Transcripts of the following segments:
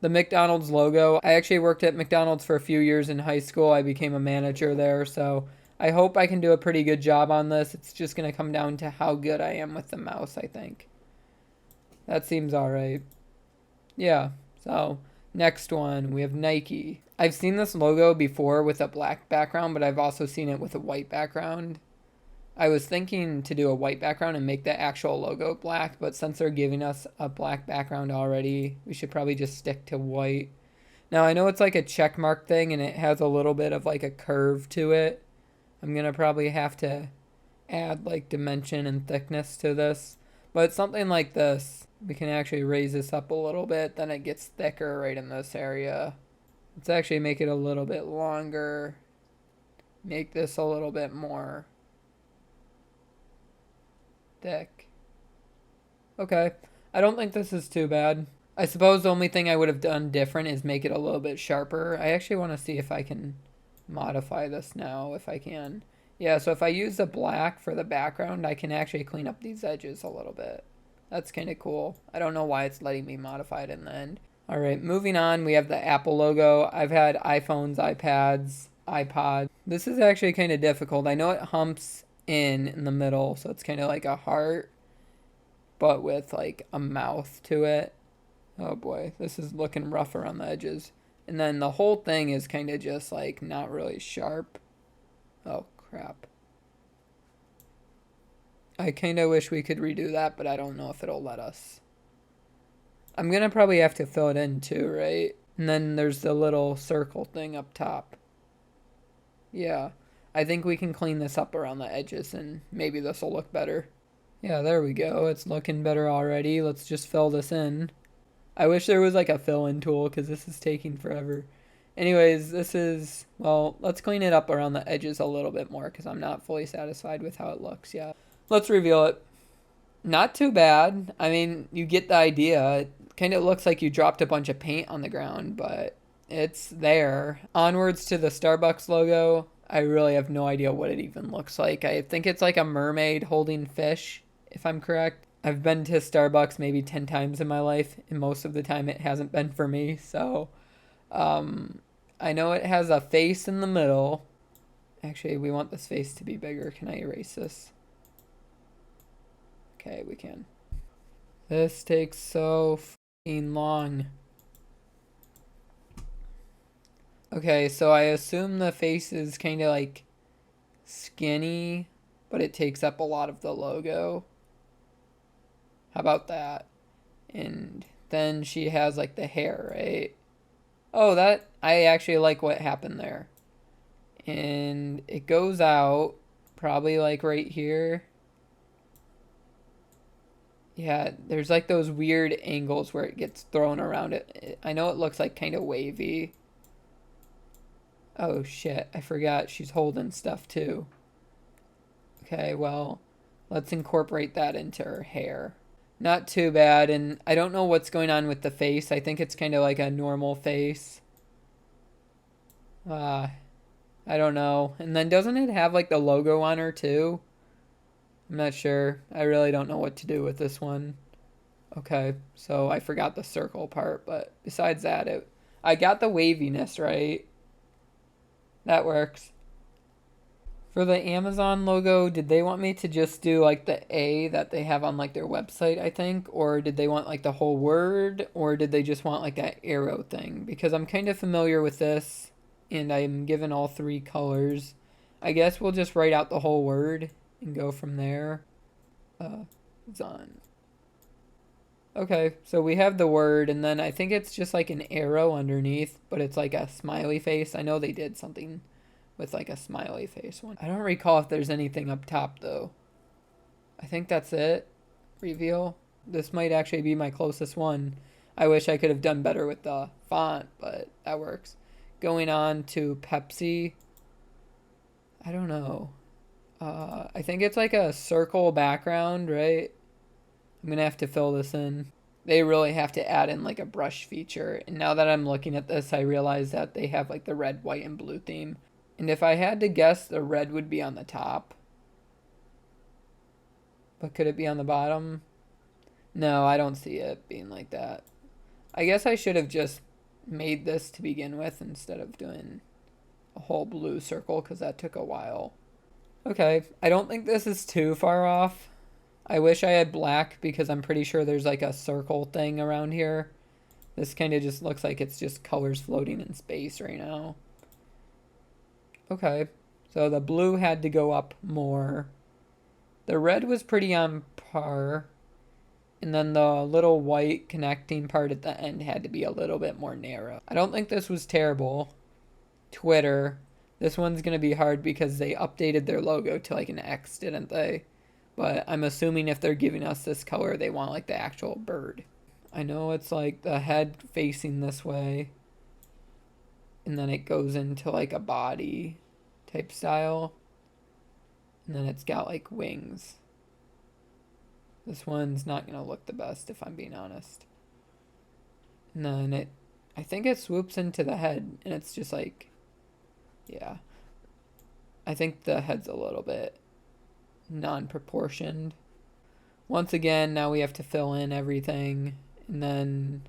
The McDonald's logo. I actually worked at McDonald's for a few years in high school. I became a manager there, so I hope I can do a pretty good job on this. It's just going to come down to how good I am with the mouse, I think. That seems alright. Yeah, so next one, we have Nike. I've seen this logo before with a black background, but I've also seen it with a white background. I was thinking to do a white background and make the actual logo black, but since they're giving us a black background already, we should probably just stick to white. Now, I know it's like a check mark thing and it has a little bit of like a curve to it. I'm going to probably have to add like dimension and thickness to this. But something like this, we can actually raise this up a little bit, then it gets thicker right in this area. Let's actually make it a little bit longer. Make this a little bit more thick. Okay, I don't think this is too bad. I suppose the only thing I would have done different is make it a little bit sharper. I actually want to see if I can modify this now, if I can. Yeah, so if I use the black for the background, I can actually clean up these edges a little bit. That's kind of cool. I don't know why it's letting me modify it in the end. All right, moving on, we have the Apple logo. I've had iPhones, iPads, iPod. This is actually kind of difficult. I know it humps in the middle, so it's kind of like a heart, but with like a mouth to it. Oh boy, this is looking rough around the edges. And then the whole thing is kind of just like not really sharp. Oh crap. I kind of wish we could redo that, but I don't know if it'll let us. I'm going to probably have to fill it in too, right? And then there's the little circle thing up top. Yeah, I think we can clean this up around the edges and maybe this will look better. Yeah, there we go. It's looking better already. Let's just fill this in. I wish there was like a fill-in tool because this is taking forever. Anyways, this is, well, let's clean it up around the edges a little bit more because I'm not fully satisfied with how it looks yet. Let's reveal it. Not too bad. I mean, you get the idea. It kind of looks like you dropped a bunch of paint on the ground, but it's there. Onwards to the Starbucks logo. I really have no idea what it even looks like. I think it's like a mermaid holding fish, if I'm correct. I've been to Starbucks maybe 10 times in my life, and most of the time it hasn't been for me. So, I know it has a face in the middle. Actually, we want this face to be bigger. Can I erase this? Okay, we can. This takes so fucking long. Okay, so I assume the face is kind of like skinny, but it takes up a lot of the logo. How about that? And then she has like the hair, right? Oh, that, I actually like what happened there. And it goes out probably like right here. Yeah, there's like those weird angles where it gets thrown around it. I know it looks like kind of wavy. Oh shit, I forgot she's holding stuff too. Okay, well, let's incorporate that into her hair. Not too bad, and I don't know what's going on with the face. I think it's kind of like a normal face. Uh, I don't know. And then doesn't it have like the logo on her too? I'm not sure. I really don't know what to do with this one. Okay, so I forgot the circle part, but besides that, I got the waviness right. That works. For the Amazon logo, did they want me to just do like the A that they have on like their website, I think? Or did they want like the whole word? Or did they just want like that arrow thing? Because I'm kind of familiar with this and I'm given all three colors. I guess we'll just write out the whole word and go from there. Zon. Okay, so we have the word and then I think it's just like an arrow underneath, but it's like a smiley face. I know they did something with like a smiley face one. I don't recall if there's anything up top though. I think that's it. Reveal. This might actually be my closest one. I wish I could have done better with the font, but that works. Going on to Pepsi. I don't know. I think it's like a circle background, right? I'm gonna have to fill this in. They really have to add in like a brush feature. And now that I'm looking at this, I realize that they have like the red, white, and blue theme. And if I had to guess, the red would be on the top. But could it be on the bottom? No, I don't see it being like that. I guess I should have just made this to begin with instead of doing a whole blue circle because that took a while. Okay, I don't think this is too far off. I wish I had black because I'm pretty sure there's like a circle thing around here. This kind of just looks like it's just colors floating in space right now. Okay, so the blue had to go up more. The red was pretty on par. And then the little white connecting part at the end had to be a little bit more narrow. I don't think this was terrible. Twitter. This one's going to be hard because they updated their logo to like an X, didn't they? But I'm assuming if they're giving us this color, they want like the actual bird. I know it's like the head facing this way. And then it goes into like a body type style. And then it's got like wings. This one's not going to look the best if I'm being honest. And then I think it swoops into the head and it's just like, yeah. I think the head's a little bit non-proportioned. Once again, now we have to fill in everything. And then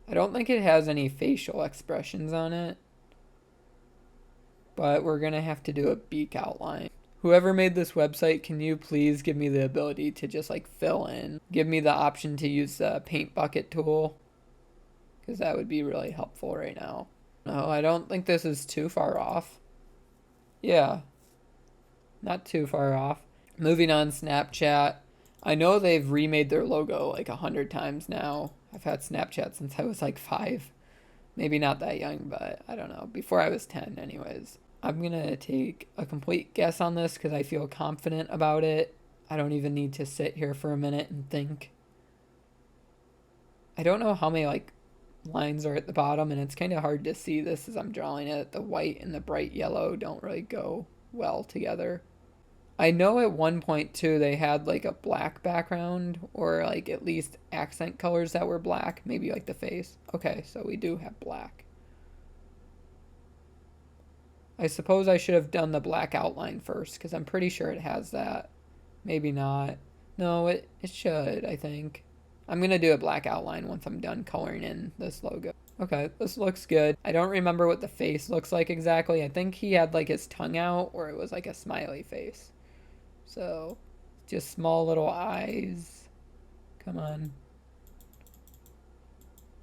I don't think it has any facial expressions on it. But we're going to have to do a beak outline. Whoever made this website, can you please give me the ability to just like fill in? Give me the option to use the paint bucket tool. Because that would be really helpful right now. No, I don't think this is too far off. Yeah, not too far off. Moving on, Snapchat. I know they've remade their logo like 100 times now. I've had Snapchat since I was like 5. Maybe not that young, but I don't know. Before I was 10 anyways. I'm going to take a complete guess on this because I feel confident about it. I don't even need to sit here for a minute and think. I don't know how many like lines are at the bottom, and it's kind of hard to see this as I'm drawing it. The white and the bright yellow don't really go well together. I know at one point too they had like a black background or like at least accent colors that were black, maybe like the face. Okay, so we do have black. I suppose I should have done the black outline first because I'm pretty sure it has that. Maybe not. No, it should, I think. I'm going to do a black outline once I'm done coloring in this logo. Okay, this looks good. I don't remember what the face looks like exactly. I think he had like his tongue out or it was like a smiley face. So, just small little eyes. Come on.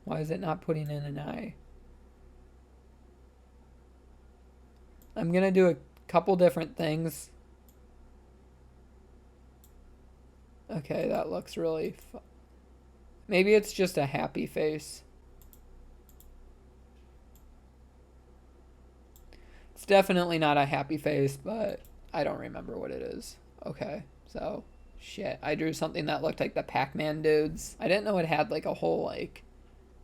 Why is it not putting in an eye? I'm going to do a couple different things. Okay, that looks really fun. Maybe it's just a happy face. It's definitely not a happy face, but I don't remember what it is. Okay, so shit. I drew something that looked like the Pac-Man dudes. I didn't know it had like a whole like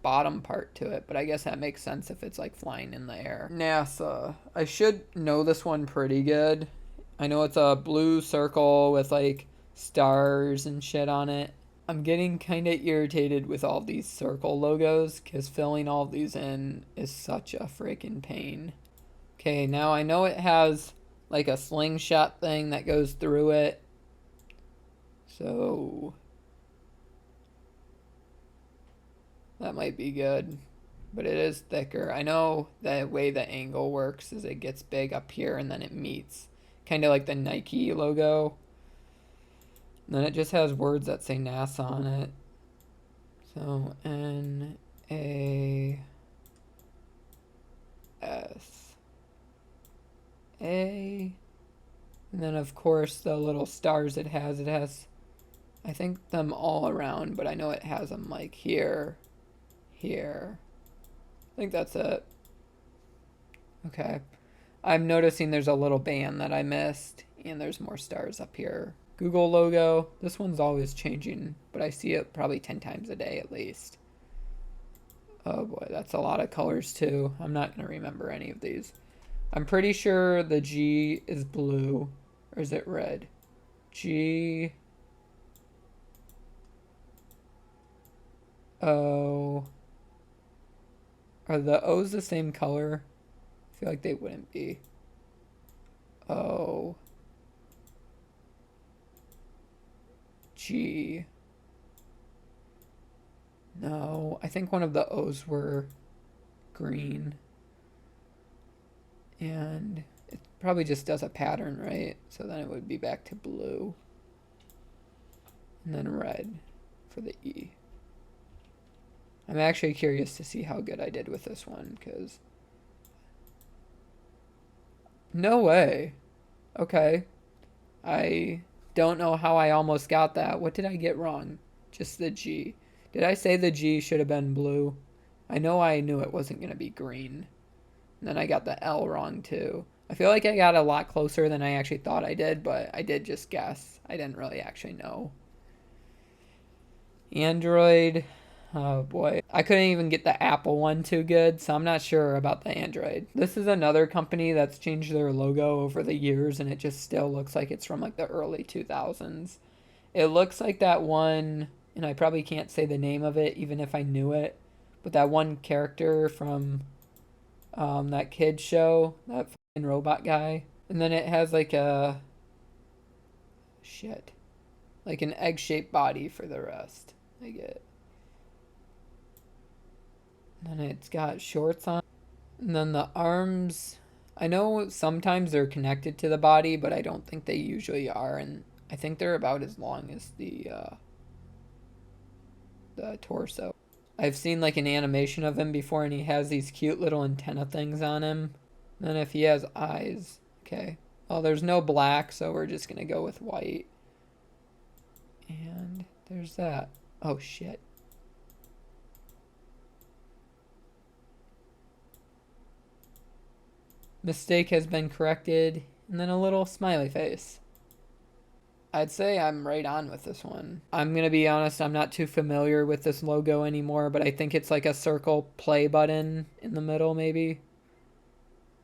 bottom part to it, but I guess that makes sense if it's like flying in the air. NASA. I should know this one pretty good. I know it's a blue circle with like stars and shit on it. I'm getting kind of irritated with all these circle logos because filling all these in is such a freaking pain. Okay, now I know it has like a slingshot thing that goes through it. So that might be good, but it is thicker. I know the way the angle works is it gets big up here and then it meets, kind of like the Nike logo. And then it just has words that say NASA on it. So NASA. And then of course the little stars it has I think them all around, but I know it has them like here. I think that's it. Okay. I'm noticing there's a little band that I missed, and there's more stars up here. Google logo. This one's always changing, but I see it probably 10 times a day at least. Oh boy, that's a lot of colors too. I'm not going to remember any of these. I'm pretty sure the G is blue, or is it red? G O. Are the O's the same color? I feel like they wouldn't be. O. G. No, I think one of the O's were green. And it probably just does a pattern, right? So then it would be back to blue. And then red for the E. I'm actually curious to see how good I did with this one, because... No way. Okay. I don't know how I almost got that. What did I get wrong? Just the G. Did I say the G should have been blue? I know I knew it wasn't going to be green. And then I got the L wrong too. I feel like I got a lot closer than I actually thought I did, but I did just guess. I didn't really actually know. Android. Oh boy. I couldn't even get the Apple one too good, so I'm not sure about the Android. This is another company that's changed their logo over the years, and it just still looks like it's from like the early 2000s. It looks like that one, and I probably can't say the name of it even if I knew it, but that one character from that kid show, that fucking robot guy. And then it has like a... Shit. Like an egg-shaped body for the rest. I get. And then it's got shorts on. And then the arms, I know sometimes they're connected to the body, but I don't think they usually are. And I think they're about as long as the torso. I've seen like an animation of him before, and he has these cute little antenna things on him. And then if he has eyes, okay. Well, there's no black, so we're just going to go with white. And there's that. Oh, shit. Mistake has been corrected. And then a little smiley face. I'd say I'm right on with this one. I'm going to be honest, I'm not too familiar with this logo anymore, but I think it's like a circle play button in the middle, maybe.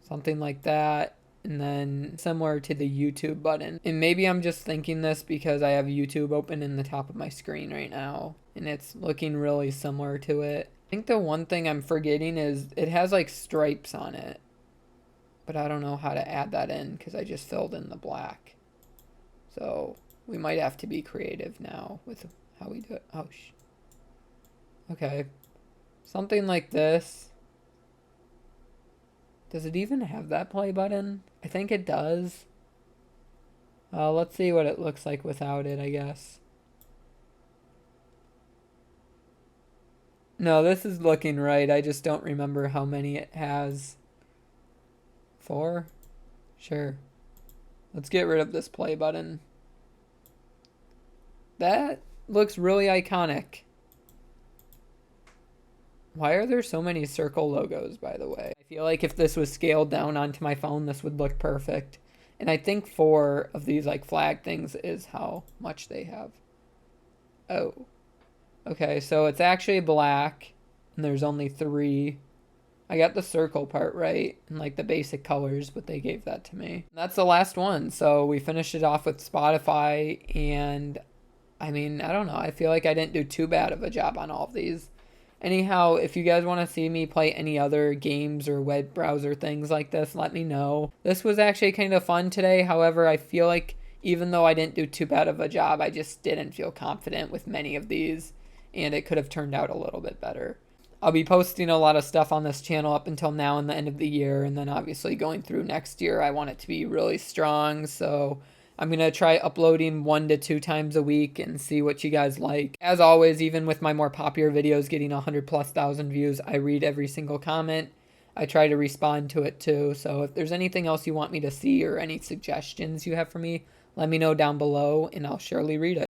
Something like that. And then similar to the YouTube button. And maybe I'm just thinking this because I have YouTube open in the top of my screen right now, and it's looking really similar to it. I think the one thing I'm forgetting is it has like stripes on it, but I don't know how to add that in because I just filled in the black. So we might have to be creative now with how we do it. Oh, okay. Something like this. Does it even have that play button? I think it does. Let's see what it looks like without it, I guess. No, this is looking right. I just don't remember how many it has. 4? Sure. Let's get rid of this play button. That looks really iconic. Why are there so many circle logos, by the way? I feel like if this was scaled down onto my phone, this would look perfect. And I think 4 of these like flag things is how much they have. Oh. Okay, so it's actually black, and there's only 3. I got the circle part right, and like the basic colors, but they gave that to me. That's the last one, so we finished it off with Spotify, and I mean, I don't know, I feel like I didn't do too bad of a job on all of these. Anyhow, if you guys want to see me play any other games or web browser things like this, let me know. This was actually kind of fun today. However, I feel like even though I didn't do too bad of a job, I just didn't feel confident with many of these, and it could have turned out a little bit better. I'll be posting a lot of stuff on this channel up until now and the end of the year, and then obviously going through next year, I want it to be really strong, so I'm going to try uploading 1 to 2 times a week and see what you guys like. As always, even with my more popular videos getting 100,000+ views, I read every single comment. I try to respond to it too, so if there's anything else you want me to see or any suggestions you have for me, let me know down below and I'll surely read it.